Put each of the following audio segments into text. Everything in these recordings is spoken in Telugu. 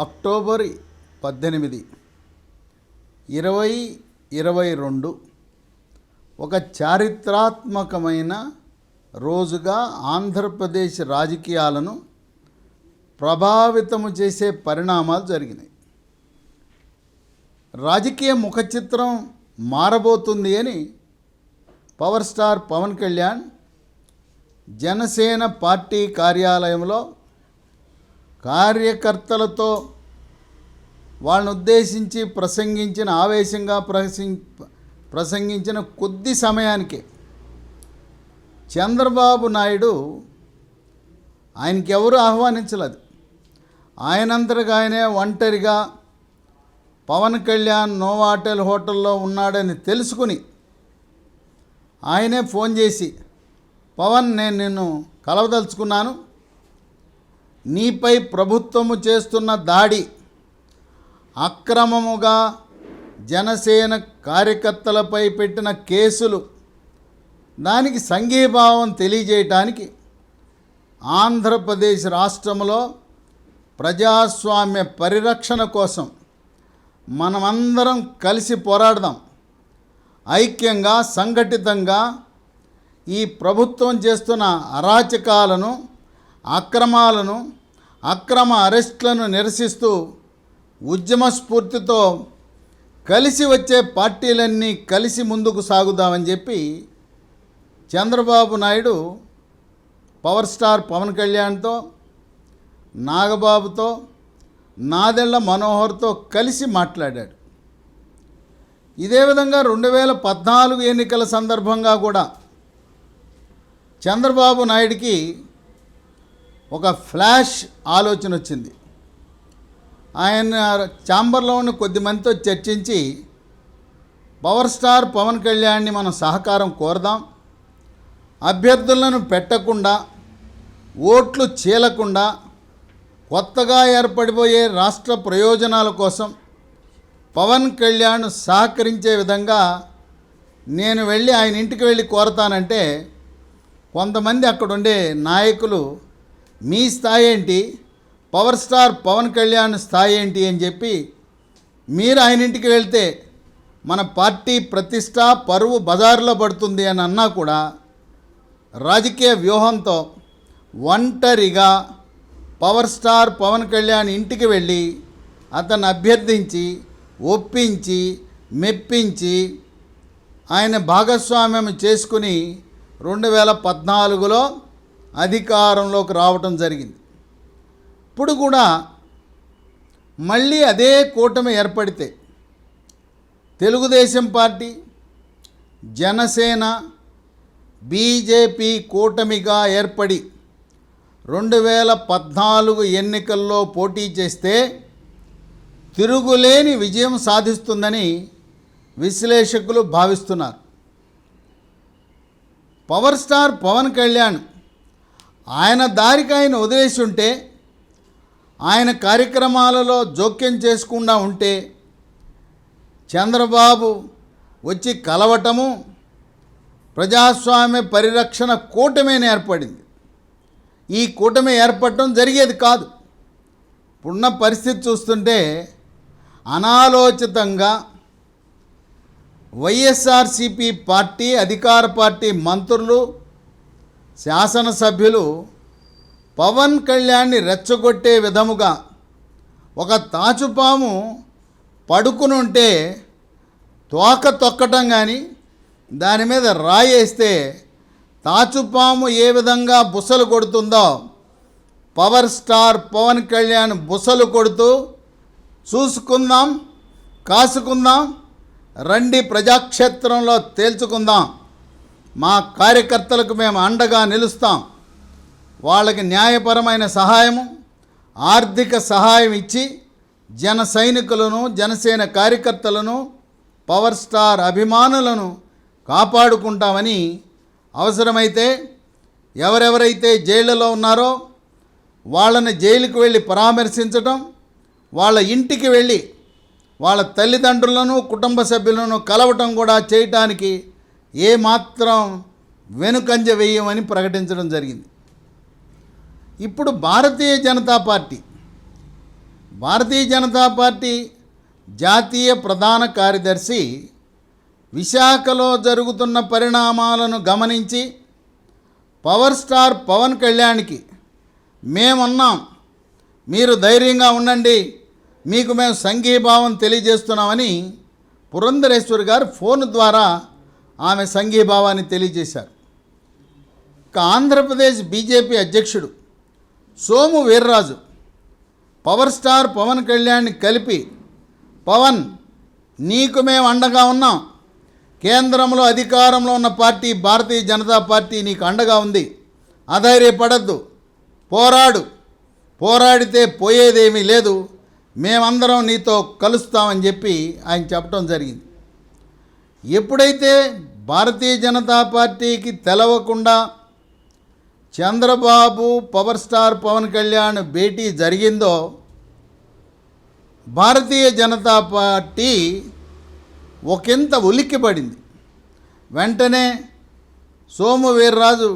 అక్టోబర్ 18, 2022 ఒక చారిత్రాత్మకమైన రోజుగా ఆంధ్రప్రదేశ్ రాజకీయాలను ప్రభావితము చేసే పరిణామాలు జరిగినాయి. రాజకీయ ముఖచిత్రం మారబోతుంది అని power star Pawan Kalyan Janasena party కార్యాలయంలో కార్యకర్తలతో వాళ్ళను ఉద్దేశించి ఆవేశంగా ప్రసంగించిన కొద్ది సమయానికే చంద్రబాబు నాయుడు ఆయనకి ఎవరు ఆహ్వానించలేదు. ఆయనంతటిగా ఆయనే ఒంటరిగా పవన్ కళ్యాణ్ నోవాటెల్ హోటల్లో ఉన్నాడని తెలుసుకుని ఆయనే ఫోన్ చేసి, పవన్, నేను నిన్ను కలవదలుచుకున్నాను, నీపై ప్రభుత్వము చేస్తున్న దాడి, అక్రమముగా జనసేన కార్యకర్తలపై పెట్టిన కేసులు, దానికి సంఘీభావం తెలియజేయటానికి ఆంధ్రప్రదేశ్ రాష్ట్రంలో ప్రజాస్వామ్య పరిరక్షణ కోసం మనమందరం కలిసి పోరాడదాం, ఐక్యంగా సంఘటితంగా ఈ ప్రభుత్వం చేస్తున్న అరాచకాలను, అక్రమాలను, అక్రమ అరెస్టులను నిరసిస్తూ ఉద్యమ స్ఫూర్తితో కలిసి వచ్చే పార్టీలన్నీ కలిసి ముందుకు సాగుదామని చెప్పి చంద్రబాబు నాయుడు పవర్ స్టార్ పవన్ కళ్యాణ్తో, నాగబాబుతో, నాదెళ్ల మనోహర్తో కలిసి మాట్లాడాడు. ఇదే విధంగా 2014 ఎన్నికల సందర్భంగా కూడా చంద్రబాబు నాయుడికి ఒక ఫ్లాష్ ఆలోచన వచ్చింది. ఆయన ఛాంబర్లో ఉన్న కొద్ది మందితో చర్చించి పవర్ స్టార్ పవన్ కళ్యాణ్ని మనం సహకారం కోరదాం, అభ్యర్థులను పెట్టకుండా, ఓట్లు చీలకుండా, కొత్తగా ఏర్పడిపోయే రాష్ట్ర ప్రయోజనాల కోసం పవన్ కళ్యాణ్ సహకరించే విధంగా నేను వెళ్ళి ఆయన ఇంటికి వెళ్ళి కోరతానంటే కొంతమంది అక్కడుండే నాయకులు, మీ స్థాయి ఏంటి, పవర్ స్టార్ పవన్ కళ్యాణ్ స్థాయి ఏంటి అని చెప్పి, మీరు ఆయన ఇంటికి వెళ్తే మన పార్టీ ప్రతిష్ట పరువు బజారులో పడుతుంది అని అన్నా కూడా రాజకీయ వ్యూహంతో ఒంటరిగా పవర్ స్టార్ పవన్ కళ్యాణ్ ఇంటికి వెళ్ళి అతన్ని అభ్యర్థించి, ఒప్పించి, మెప్పించి ఆయన భాగస్వామ్యం చేసుకుని 2014లో అధికారంలోకి రావటం జరిగింది. ఇప్పుడు కూడా మళ్ళీ అదే కూటమి ఏర్పడితే తెలుగుదేశం పార్టీ, జనసేన, బీజేపీ కూటమిగా ఏర్పడి 2014 ఎన్నికల్లో పోటీ చేస్తే తిరుగులేని విజయం సాధిస్తుందని విశ్లేషకులు భావిస్తున్నారు. పవర్ స్టార్ పవన్ కళ్యాణ్ ఆయన దారికి ఆయన వదిలేసి ఉంటే, ఆయన కార్యక్రమాలలో జోక్యం చేసుకుండా ఉంటే చంద్రబాబు వచ్చి కలవటము, ప్రజాస్వామ్య పరిరక్షణ కూటమిని ఏర్పడింది. ఈ కూటమి ఏర్పడటం జరిగేది కాదు. ఇప్పుడున్న పరిస్థితి చూస్తుంటే అనాలోచితంగా వైఎస్ఆర్సీపీ పార్టీ, అధికార పార్టీ మంత్రులు, శాసనసభ్యులు పవన్ కళ్యాణ్ని రెచ్చగొట్టే విధముగా ఒక తాచుపాము పడుకుని ఉంటే తోక తొక్కటం కానీ, దాని మీద రాయేస్తే తాచుపాము ఏ విధంగా బుసలు కొడుతుందో పవర్ స్టార్ పవన్ కళ్యాణ్ బుసలు కొడుతూ, చూసుకుందాం, కాసుకుందాం, రండి ప్రజాక్షేత్రంలో తేల్చుకుందాం, మా కార్యకర్తలకు మేము అండగా నిలుస్తాం, వాళ్ళకి న్యాయపరమైన సహాయము, ఆర్థిక సహాయం ఇచ్చి జన సైనికులను, జనసేన కార్యకర్తలను, పవర్ స్టార్ అభిమానులను కాపాడుకుంటామని, అవసరమైతే ఎవరెవరైతే జైళ్ళలో ఉన్నారో వాళ్ళని జైలుకు వెళ్ళి పరామర్శించటం, వాళ్ళ ఇంటికి వెళ్ళి వాళ్ళ తల్లిదండ్రులను, కుటుంబ సభ్యులను కలవటం కూడా చేయటానికి ఏమాత్రం వెనుకంజ వేయమని ప్రకటించడం జరిగింది. ఇప్పుడు భారతీయ జనతా పార్టీ భారతీయ జనతా పార్టీ జాతీయ ప్రధాన కార్యదర్శి విశాఖలో జరుగుతున్న పరిణామాలను గమనించి పవర్ స్టార్ పవన్ కళ్యాణ్కి మేమున్నాం, మీరు ధైర్యంగా ఉండండి, మీకు మేము సంఘీభావం తెలియజేస్తున్నామని పురంధరేశ్వరి గారు ఫోన్ ద్వారా ఆమె సంఘీభావాన్ని తెలియజేశారు. ఇక ఆంధ్రప్రదేశ్ బీజేపీ అధ్యక్షుడు సోము వీర్రాజు పవర్ స్టార్ పవన్ కళ్యాణ్ని కలిపి, పవన్ నీకు మేము అండగా ఉన్నాం, కేంద్రంలో అధికారంలో ఉన్న పార్టీ భారతీయ జనతా పార్టీ నీకు అండగా ఉంది, అధైర్యపడద్దు, పోరాడితే పోయేదేమీ లేదు, మేమందరం నీతో కలుస్తామని చెప్పి ఆయన చెప్పడం జరిగింది. ఎప్పుడైతే భారతీయ జనతా పార్టీకి తెలవకుండా చంద్రబాబు పవర్ స్టార్ పవన్ కళ్యాణ్ భేటీ జరిగిందో భారతీయ జనతా పార్టీ ఒకంత ఉలిక్కిపడింది. వెంటనే సోము వీర్రాజు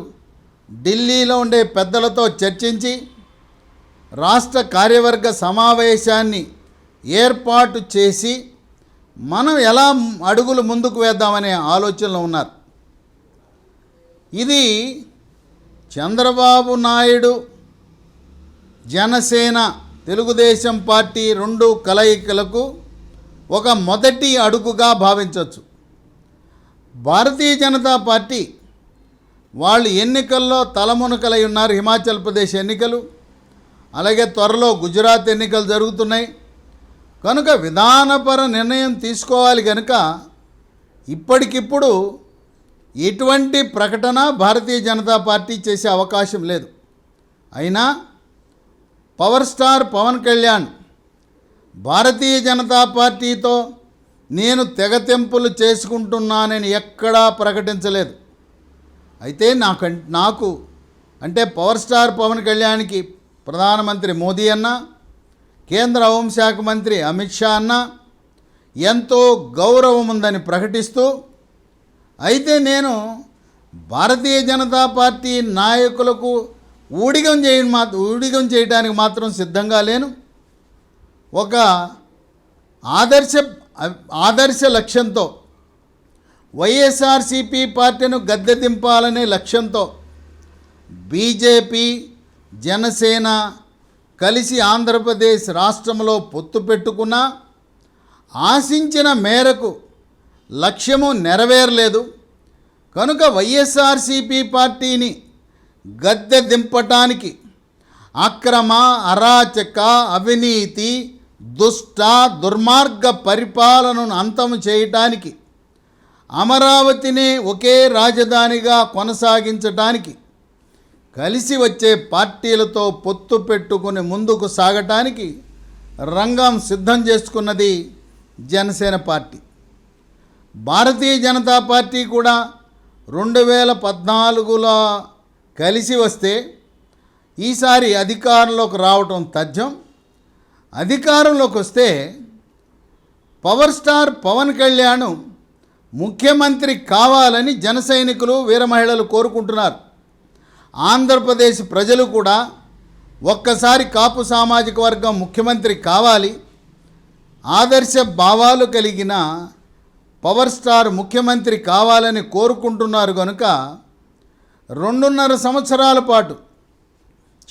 ఢిల్లీలో ఉండే పెద్దలతో చర్చించి రాష్ట్ర కార్యవర్గ సమావేశాన్ని ఏర్పాటు చేసి మనం ఎలా అడుగులు ముందుకు వేద్దామనే ఆలోచనలో ఉన్నారు. ఇది చంద్రబాబు నాయుడు, జనసేన, తెలుగుదేశం పార్టీ రెండు కలయికలకు ఒక మొదటి అడుగుగా భావించవచ్చు. భారతీయ జనతా పార్టీ వాళ్ళు ఎన్నికల్లో తలమునకలై ఉన్నారు. హిమాచల్ ప్రదేశ్ ఎన్నికలు, అలాగే త్వరలో గుజరాత్ ఎన్నికలు జరుగుతున్నాయి కనుక విధానపర నిర్ణయం తీసుకోవాలి కనుక ఇప్పటికిప్పుడు ఎటువంటి ప్రకటన భారతీయ జనతా పార్టీ చేసే అవకాశం లేదు. అయినా పవర్ స్టార్ పవన్ కళ్యాణ్ భారతీయ జనతా పార్టీతో నేను తెగతెంపులు చేసుకుంటున్నానని ఎక్కడా ప్రకటించలేదు. అయితే నాకు అంటే పవర్ స్టార్ పవన్ కళ్యాణ్కి ప్రధానమంత్రి మోదీ అన్న, కేంద్ర హోంశాఖ మంత్రి అమిత్ షా అన్న ఎంతో గౌరవం ఉందని ప్రకటిస్తూ, అయితే నేను భారతీయ జనతా పార్టీ నాయకులకు ఊడిగం చేయడానికి మాత్రం సిద్ధంగా లేను. ఒక ఆదర్శ లక్ష్యంతో వైఎస్ఆర్సీపీ పార్టీను గద్దె దింపాలనే లక్ష్యంతో బీజేపీ, జనసేన కలిసి ఆంధ్రప్రదేశ్ రాష్ట్రంలో పొత్తు పెట్టుకున్నా ఆశించిన మేరకు లక్ష్యము నెరవేరలేదు కనుక వైఎస్ఆర్సీపీ పార్టీని గద్దె దింపటానికి అక్రమ, అరాచక, అవినీతి, దుష్ట, దుర్మార్గ పరిపాలనను అంతం చేయటానికి, అమరావతిని ఒకే రాజధానిగా కొనసాగించటానికి కలిసి వచ్చే పార్టీలతో పొత్తు పెట్టుకుని ముందుకు సాగటానికి రంగం సిద్ధం చేసుకున్నది జనసేన పార్టీ. భారతీయ జనతా పార్టీ కూడా 2014లో కలిసి వస్తే ఈసారి అధికారంలోకి రావటం తథ్యం. అధికారంలోకి వస్తే పవర్ స్టార్ పవన్ కళ్యాణ్ ముఖ్యమంత్రి కావాలని జన సైనికులు, వీర మహిళలు కోరుకుంటున్నారు. ఆంధ్రప్రదేశ్ ప్రజలు కూడా ఒక్కసారి కాపు సామాజిక వర్గం ముఖ్యమంత్రి కావాలి, ఆదర్శ భావాలు కలిగిన పవర్ స్టార్ ముఖ్యమంత్రి కావాలని కోరుకుంటున్నారు కనుక 2.5 సంవత్సరాల పాటు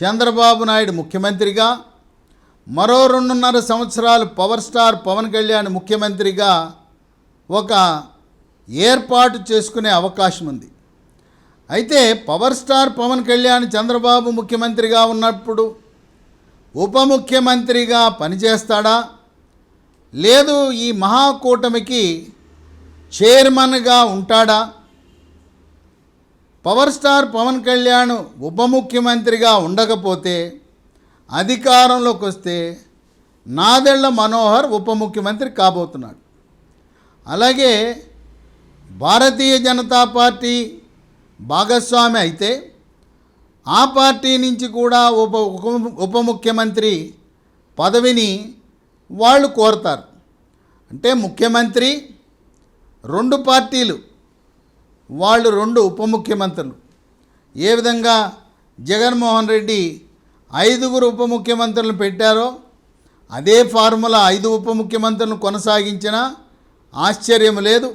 చంద్రబాబు నాయుడు ముఖ్యమంత్రిగా, మరో 2.5 సంవత్సరాలు పవర్ స్టార్ పవన్ కళ్యాణ్ ముఖ్యమంత్రిగా ఒక ఏర్పాటు చేసుకునే అవకాశం ఉంది. అయితే పవర్ స్టార్ పవన్ కళ్యాణ్ చంద్రబాబు ముఖ్యమంత్రిగా ఉన్నప్పుడు ఉప ముఖ్యమంత్రిగా పనిచేస్తాడా, లేదు ఈ మహాకూటమికి చైర్మన్గా ఉంటాడా? పవర్ స్టార్ పవన్ కళ్యాణ్ ఉప ముఖ్యమంత్రిగా ఉండకపోతే అధికారంలోకి వస్తే నాదెళ్ల మనోహర్ ఉప ముఖ్యమంత్రి కాబోతున్నాడు. అలాగే భారతీయ జనతా పార్టీ భాగస్వామి అయితే ఆ పార్టీ నుంచి కూడా ఉప ముఖ్యమంత్రి పదవిని వాళ్ళు కోరతారు. అంటే ముఖ్యమంత్రి, 2 పార్టీలు, వాళ్ళు 2 ఉప ముఖ్యమంత్రులు. ఏ విధంగా జగన్మోహన్ రెడ్డి 5 ఉప ముఖ్యమంత్రులను పెట్టారో అదే ఫార్ములా 5 ఉప ముఖ్యమంత్రులను కొనసాగించినా ఆశ్చర్యం లేదు.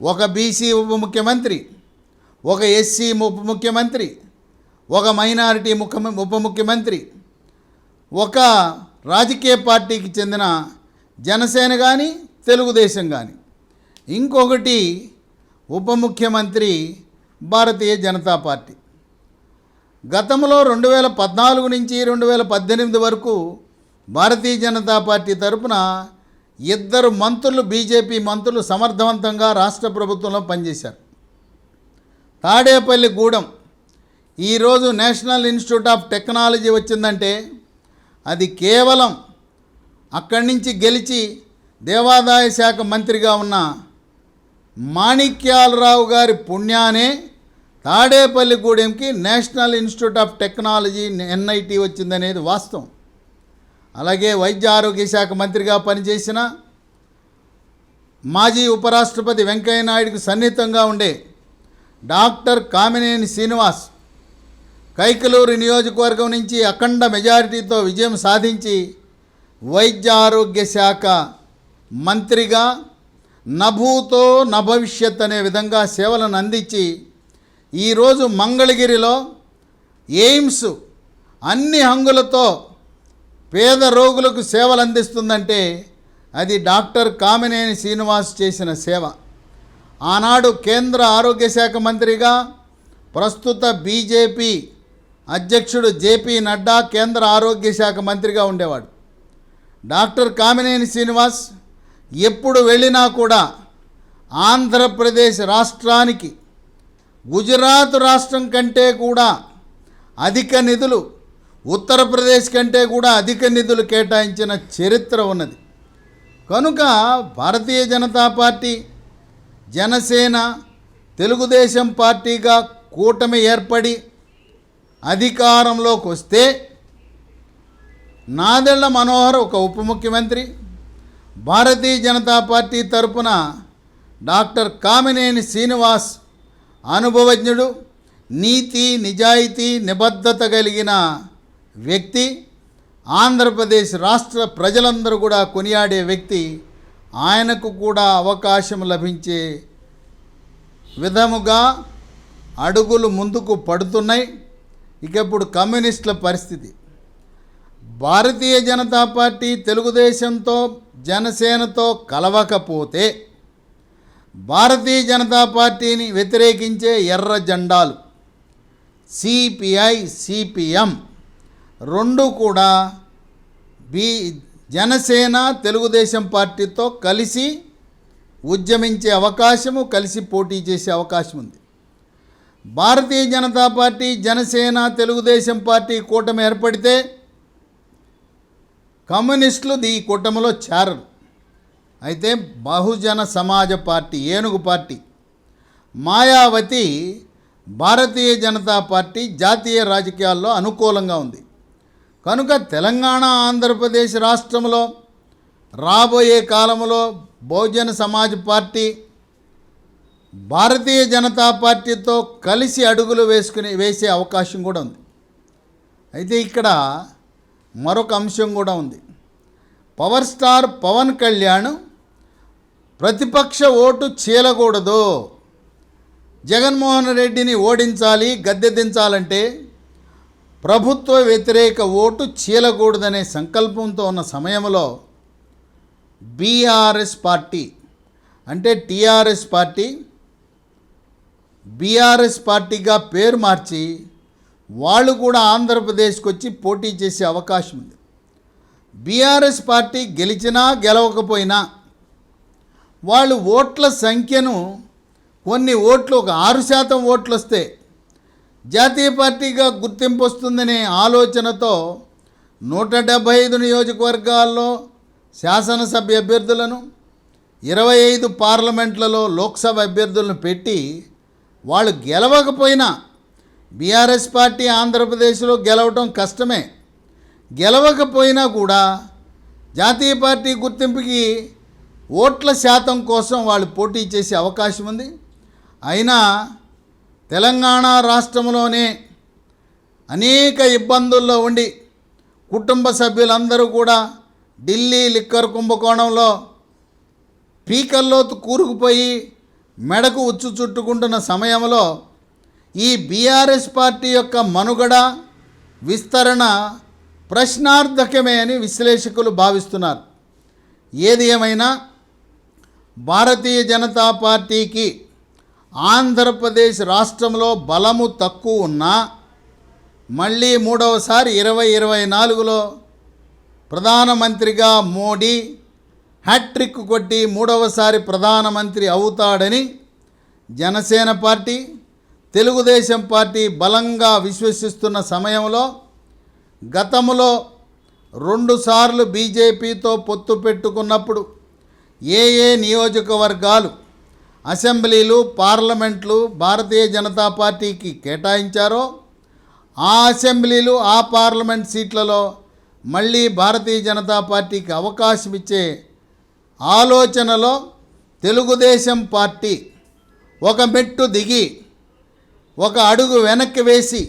ఒక బీసీ ఉప ముఖ్యమంత్రి, ఒక ఎస్సీ ఉప ముఖ్యమంత్రి, ఒక మైనారిటీ ఉప ముఖ్యమంత్రి, ఒక రాజకీయ పార్టీకి చెందిన జనసేన కానీ తెలుగుదేశం కానీ, ఇంకొకటి ఉప ముఖ్యమంత్రి భారతీయ జనతా పార్టీ. గతంలో 2014 నుంచి 2018 వరకు భారతీయ జనతా పార్టీ తరపున 2 మంత్రులు, బీజేపీ మంత్రులు సమర్థవంతంగా రాష్ట్ర ప్రభుత్వంలో పనిచేశారు. తాడేపల్లిగూడెం ఈరోజు నేషనల్ ఇన్స్టిట్యూట్ ఆఫ్ టెక్నాలజీ వచ్చిందంటే అది కేవలం అక్కడి నుంచి గెలిచి దేవాదాయ శాఖ మంత్రిగా ఉన్న మాణిక్యాలరావు గారి పుణ్యానే తాడేపల్లిగూడెంకి national institute of technology NIT వచ్చిందనేది వాస్తవం. అలాగే వైద్య ఆరోగ్య శాఖ మంత్రిగా పనిచేసిన మాజీ ఉపరాష్ట్రపతి వెంకయ్య నాయుడుకు సన్నిహితంగా ఉండే డాక్టర్ కామినేని శ్రీనివాస్ కైకలూరు నియోజకవర్గం నుంచి అఖండ మెజారిటీతో విజయం సాధించి వైద్య ఆరోగ్య శాఖ మంత్రిగా నభూతో నభవిష్యత్ అనే విధంగా సేవలను అందించి ఈరోజు మంగళగిరిలో ఎయిమ్స్ అన్ని హంగులతో పేద రోగులకు సేవలు అందిస్తుందంటే అది డాక్టర్ కామినేని శ్రీనివాస్ చేసిన సేవ. ఆనాడు కేంద్ర ఆరోగ్య శాఖ మంత్రిగా ప్రస్తుత బీజేపీ అధ్యక్షుడు జేపీ నడ్డా కేంద్ర ఆరోగ్య శాఖ మంత్రిగా ఉండేవాడు. డాక్టర్ కామినేని శ్రీనివాస్ ఎప్పుడు వెళ్ళినా కూడా ఆంధ్రప్రదేశ్ రాష్ట్రానికి గుజరాత్ రాష్ట్రం కంటే కూడా అధిక నిధులు, ఉత్తరప్రదేశ్ కంటే కూడా అధిక నిధులు కేటాయించిన చరిత్ర ఉన్నది. కనుక భారతీయ జనతా పార్టీ, జనసేన, తెలుగుదేశం పార్టీగా కూటమి ఏర్పడి అధికారంలోకి వస్తే నాదెళ్ల మనోహర్ ఒక ఉప ముఖ్యమంత్రి, భారతీయ జనతా పార్టీ తరపున డాక్టర్ కామినేని శ్రీనివాస్ అనుభవజ్ఞుడు, నీతి నిజాయితీ నిబద్ధత కలిగిన వ్యక్తి, ఆంధ్రప్రదేశ్ రాష్ట్ర ప్రజలందరూ కూడా కొనియాడే వ్యక్తి. ఆయనకు కూడా అవకాశం లభించే విధముగా అడుగులు ముందుకు పడుతున్నాయి. ఇక ఇప్పుడు కమ్యూనిస్టుల పరిస్థితి. భారతీయ జనతా పార్టీ తెలుగుదేశంతో జనసేనతో కలవకపోతే భారతీయ జనతా పార్టీని వ్యతిరేకించే ఎర్ర జెండాలు సిపిఐ, సిపిఎం రెండు కూడా జనసేన తెలుగుదేశం పార్టీతో కలిసి ఉద్యమించే అవకాశము, కలిసి పోటీ చేసే అవకాశం ఉంది. భారతీయ జనతా పార్టీ, జనసేన, తెలుగుదేశం పార్టీ కూటమి ఏర్పడితే కమ్యూనిస్టులు ఈ కూటమిలో చేరరు. అయితే బహుజన సమాజ పార్టీ, ఏనుగు పార్టీ మాయావతి భారతీయ జనతా పార్టీ జాతీయ రాజకీయాల్లో అనుకూలంగా ఉంది. కనుక తెలంగాణ, ఆంధ్రప్రదేశ్ రాష్ట్రంలో రాబోయే కాలంలో బహుజన సమాజ్ పార్టీ భారతీయ జనతా పార్టీతో కలిసి అడుగులు వేసే అవకాశం కూడా ఉంది. అయితే ఇక్కడ మరొక అంశం కూడా ఉంది. పవర్ స్టార్ పవన్ కళ్యాణ్ ప్రతిపక్ష ఓటు చీలకూడదు, జగన్మోహన్ రెడ్డిని ఓడించాలి, గద్దె దించాలంటే ప్రభుత్వ వ్యతిరేక ఓటు చీలకూడదనే సంకల్పంతో ఉన్న సమయంలో బీఆర్ఎస్ పార్టీ అంటే టీఆర్ఎస్ పార్టీ బీఆర్ఎస్ పార్టీగా పేరు మార్చి వాళ్ళు కూడా ఆంధ్రప్రదేశ్కి వచ్చి పోటీ చేసే అవకాశం ఉంది. బీఆర్ఎస్ పార్టీ గెలిచినా గెలవకపోయినా వాళ్ళు ఓట్ల సంఖ్యను కొన్ని ఓట్లు, ఒక 6% ఓట్లు వస్తే జాతీయ పార్టీగా గుర్తింపు వస్తుందనే ఆలోచనతో 175 నియోజకవర్గాల్లో శాసనసభ్య అభ్యర్థులను, 25 పార్లమెంట్లలో లోక్సభ అభ్యర్థులను పెట్టి వాళ్ళు గెలవకపోయినా బీఆర్ఎస్ పార్టీ ఆంధ్రప్రదేశ్లో గెలవటం కష్టమే. గెలవకపోయినా కూడా జాతీయ పార్టీ గుర్తింపుకి ఓట్ల శాతం కోసం వాళ్ళు పోటీ చేసే అవకాశం ఉంది. అయినా తెలంగాణ రాష్ట్రంలోనే అనేక ఇబ్బందుల్లో ఉండి కుటుంబ సభ్యులందరూ కూడా ఢిల్లీ లిక్కర్ కుంభకోణంలో పీకల్లోతు కూరుకుపోయి మెడకు ఉచ్చు చుట్టుకుంటున్న సమయంలో ఈ బీఆర్ఎస్ పార్టీ యొక్క మనుగడ విస్తరణ ప్రశ్నార్థకమే అని విశ్లేషకులు భావిస్తున్నారు. ఏది ఏమైనా భారతీయ జనతా పార్టీకి ఆంధ్రప్రదేశ్ రాష్ట్రంలో బలము తక్కువ ఉన్నా మళ్ళీ మూడవసారి 2024లో ప్రధానమంత్రిగా మోడీ హ్యాట్రిక్ కొట్టి మూడవసారి ప్రధానమంత్రి అవుతాడని జనసేన పార్టీ, తెలుగుదేశం పార్టీ బలంగా విశ్వసిస్తున్న సమయంలో గతంలో 2 సార్లు బీజేపీతో పొత్తు పెట్టుకున్నప్పుడు ఏ నియోజకవర్గాలు, అసెంబ్లీలు, పార్లమెంట్లు భారతీయ జనతా పార్టీకి కేటాయించారో ఆ అసెంబ్లీలు, ఆ పార్లమెంట్ సీట్లలో మళ్ళీ భారతీయ జనతా పార్టీకి అవకాశం ఇచ్చే ఆలోచనలో తెలుగుదేశం పార్టీ ఒక మెట్టు దిగి ఒక అడుగు వెనక్కి వేసి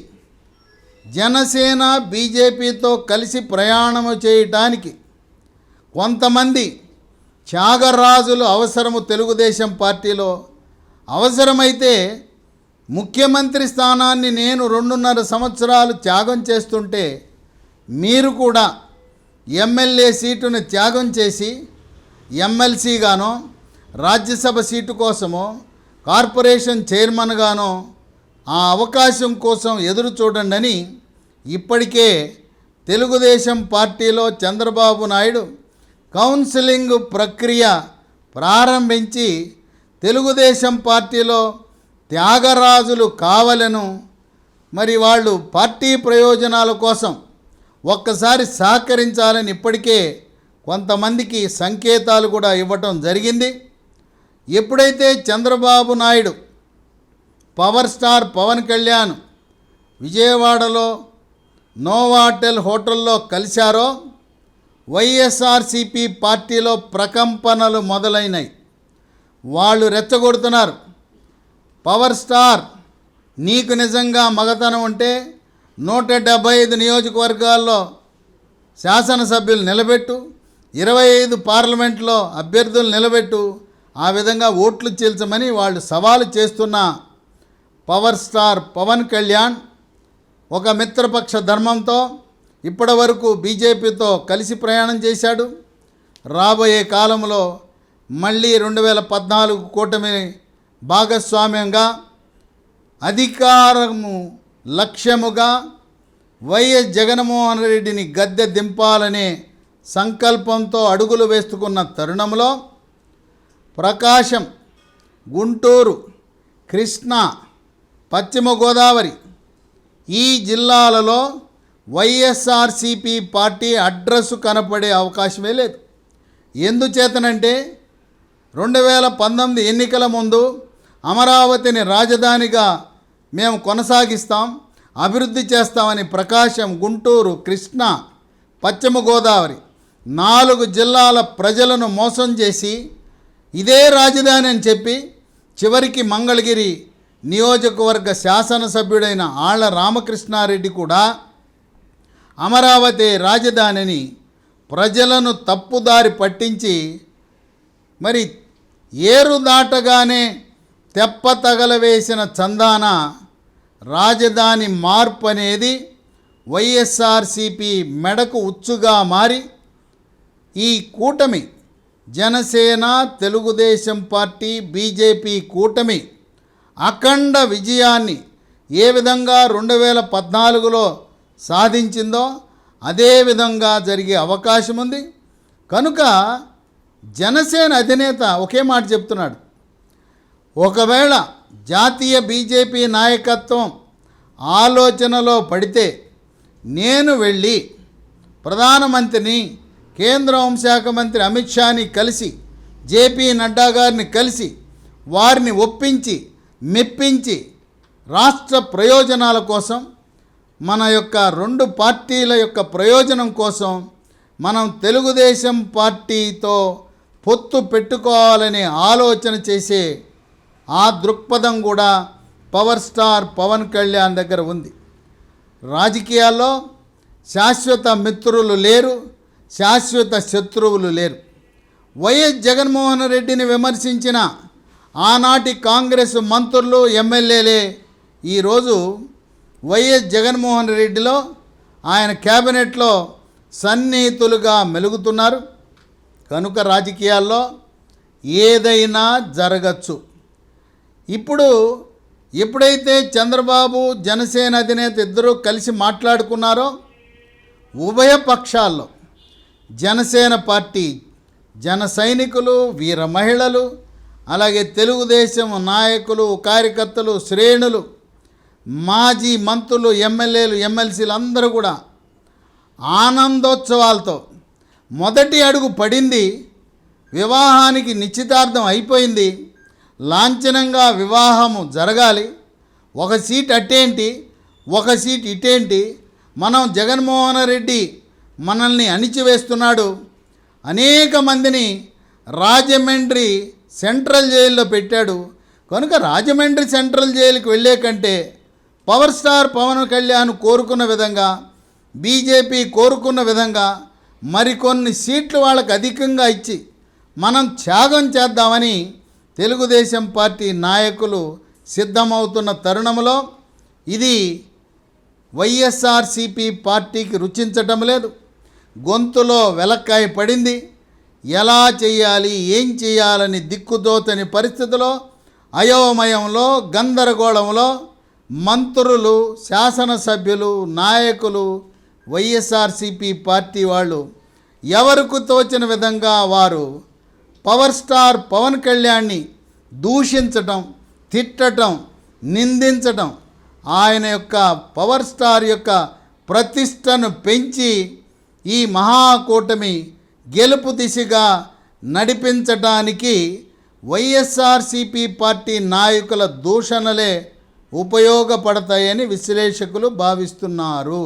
జనసేన బీజేపీతో కలిసి ప్రయాణము చేయటానికి కొంతమంది త్యాగరాజులు అవసరము. తెలుగుదేశం పార్టీలో అవసరమైతే ముఖ్యమంత్రి స్థానాన్ని నేను 2.5 సంవత్సరాలు త్యాగం చేస్తుంటే మీరు కూడా ఎమ్మెల్యే సీటును త్యాగం చేసి ఎమ్మెల్సీగానో, రాజ్యసభ సీటు కోసమో, కార్పొరేషన్ చైర్మన్గానో ఆ అవకాశం కోసం ఎదురు చూడండి అని ఇప్పటికే తెలుగుదేశం పార్టీలో చంద్రబాబు నాయుడు కౌన్సిలింగ్ ప్రక్రియ ప్రారంభించి తెలుగుదేశం పార్టీలో త్యాగరాజులు కావాలను, మరి వాళ్ళు పార్టీ ప్రయోజనాల కోసం ఒక్కసారి సహకరించాలని ఇప్పటికే కొంతమందికి సంకేతాలు కూడా ఇవ్వటం జరిగింది. ఎప్పుడైతే చంద్రబాబు నాయుడు పవర్ స్టార్ పవన్ కళ్యాణ్ విజయవాడలో నోవాటెల్ హోటల్లో కలిశారో వైఎస్ఆర్సీపీ పార్టీలో ప్రకంపనలు మొదలైనాయి. వాళ్ళు రెచ్చగొడుతున్నారు, పవర్ స్టార్ నీకు నిజంగా మగతనం ఉంటే 175 నియోజకవర్గాల్లో శాసనసభ్యులు నిలబెట్టు, 25 పార్లమెంట్లో అభ్యర్థులు నిలబెట్టు, ఆ విధంగా ఓట్లు చీల్చమని వాళ్ళు సవాలు చేస్తున్న పవర్ స్టార్ పవన్ కళ్యాణ్ ఒక మిత్రపక్ష ధర్మంతో ఇప్పటి వరకు బీజేపీతో కలిసి ప్రయాణం చేశాడు. రాబోయే కాలంలో మళ్ళీ 2014 కూటమి భాగస్వామ్యంగా అధికారము లక్ష్యముగా వైఎస్ జగన్మోహన్ రెడ్డిని గద్దె దింపాలనే సంకల్పంతో అడుగులు వేస్తున్న తరుణంలో ప్రకాశం, గుంటూరు, కృష్ణా, పశ్చిమ గోదావరి ఈ జిల్లాలలో వైఎస్ఆర్సీపీ పార్టీ అడ్రస్ కనపడే అవకాశమే లేదు. ఎందుచేతనంటే 2019 ఎన్నికల ముందు అమరావతిని రాజధానిగా మేము కొనసాగిస్తాం, అభివృద్ధి చేస్తామని ప్రకాశం, గుంటూరు, కృష్ణా, పశ్చిమ గోదావరి 4 జిల్లాల ప్రజలను మోసం చేసి ఇదే రాజధాని అని చెప్పి చివరికి మంగళగిరి నియోజకవర్గ శాసనసభ్యుడైన ఆళ్ల రామకృష్ణారెడ్డి కూడా అమరావతి రాజధానిని ప్రజలను తప్పుదారి పట్టించి మరి ఏరు దాటగానే తెప్ప తగలవేసిన చందాన రాజధాని మార్పు అనేది వైఎస్ఆర్సీపీ మెడకు ఉచ్చుగా మారి ఈ కూటమి జనసేన, తెలుగుదేశం పార్టీ, బీజేపీ కూటమి అఖండ విజయాన్ని ఏ విధంగా 2014లో సాధించిందో అదే విధంగా జరిగే అవకాశం ఉంది. కనుక జనసేన అధినేత ఒకే మాట చెప్తున్నాడు, ఒకవేళ జాతీయ బీజేపీ నాయకత్వం ఆలోచనలో పడితే నేను వెళ్ళి ప్రధానమంత్రిని, కేంద్ర హోంశాఖ మంత్రి అమిత్ షాని కలిసి, జేపీ నడ్డా గారిని కలిసి వారిని ఒప్పించి మెప్పించి రాష్ట్ర ప్రయోజనాల కోసం, మన యొక్క 2 పార్టీల యొక్క ప్రయోజనం కోసం మనం తెలుగుదేశం పార్టీతో పొత్తు పెట్టుకోవాలనే ఆలోచన చేసే ఆ దృక్పథం కూడా పవర్ స్టార్ పవన్ కళ్యాణ్ దగ్గర ఉంది. రాజకీయాల్లో శాశ్వత మిత్రులు లేరు, శాశ్వత శత్రువులు లేరు. వైఎస్ జగన్మోహన్ రెడ్డిని విమర్శించిన ఆనాటి కాంగ్రెస్ మంత్రులు, ఎమ్మెల్యేలే ఈరోజు వైఎస్ జగన్మోహన్ రెడ్డిలో, ఆయన క్యాబినెట్లో సన్నిహితులుగా మెలుగుతున్నారు. కనుక రాజకీయాల్లో ఏదైనా జరగచ్చు. ఎప్పుడైతే చంద్రబాబు, జనసేన అధినేత ఇద్దరూ కలిసి మాట్లాడుకున్నారో, ఉభయ పక్షాల్లో జనసేన పార్టీ జన సైనికులు, వీర మహిళలు, అలాగే తెలుగుదేశం నాయకులు, కార్యకర్తలు, శ్రేణులు, మాజీ మంత్రులు, ఎమ్మెల్యేలు, ఎమ్మెల్సీలు అందరూ కూడా ఆనందోత్సవాలతో మొదటి అడుగు పడింది. వివాహానికి నిశ్చితార్థం అయిపోయింది. లాంఛనంగా వివాహము జరగాలి. ఒక సీట్ అటేంటి, ఒక సీట్ ఇటేంటి, మనం జగన్మోహన్ రెడ్డి మనల్ని అణిచివేస్తున్నాడు. అనేక మందిని రాజమండ్రి సెంట్రల్ జైల్లో పెట్టాడు. కనుక రాజమండ్రి సెంట్రల్ జైలుకి వెళ్ళే కంటే పవర్ స్టార్ పవన్ కళ్యాణ్ కోరుకున్న విధంగా, బీజేపీ కోరుకున్న విధంగా మరికొన్ని సీట్లు వాళ్ళకు అధికంగా ఇచ్చి మనం త్యాగం చేద్దామని తెలుగుదేశం పార్టీ నాయకులు సిద్ధమవుతున్న తరుణంలో ఇది వైఎస్ఆర్సీపీ పార్టీకి రుచించటం లేదు. గొంతులో వెలక్కాయ పడింది. ఎలా చేయాలి, ఏం చేయాలని దిక్కుదోచని పరిస్థితిలో, అయోమయంలో, గందరగోళంలో మంత్రులు, శాసనసభ్యులు, నాయకులు, వైఎస్ఆర్సీపీ పార్టీ వాళ్ళు ఎవరికి తోచిన విధంగా వారు పవర్ స్టార్ పవన్ కళ్యాణ్ని దూషించటం, తిట్టటం, నిందించటం, ఆయన యొక్క పవర్ స్టార్ యొక్క ప్రతిష్టను పెంచి ఈ మహాకూటమి గెలుపు దిశగా నడిపించటానికి వైఎస్ఆర్సీపీ పార్టీ నాయకుల దూషణలే ఉపయోగపడతాయని విశ్లేషకులు భావిస్తున్నారు.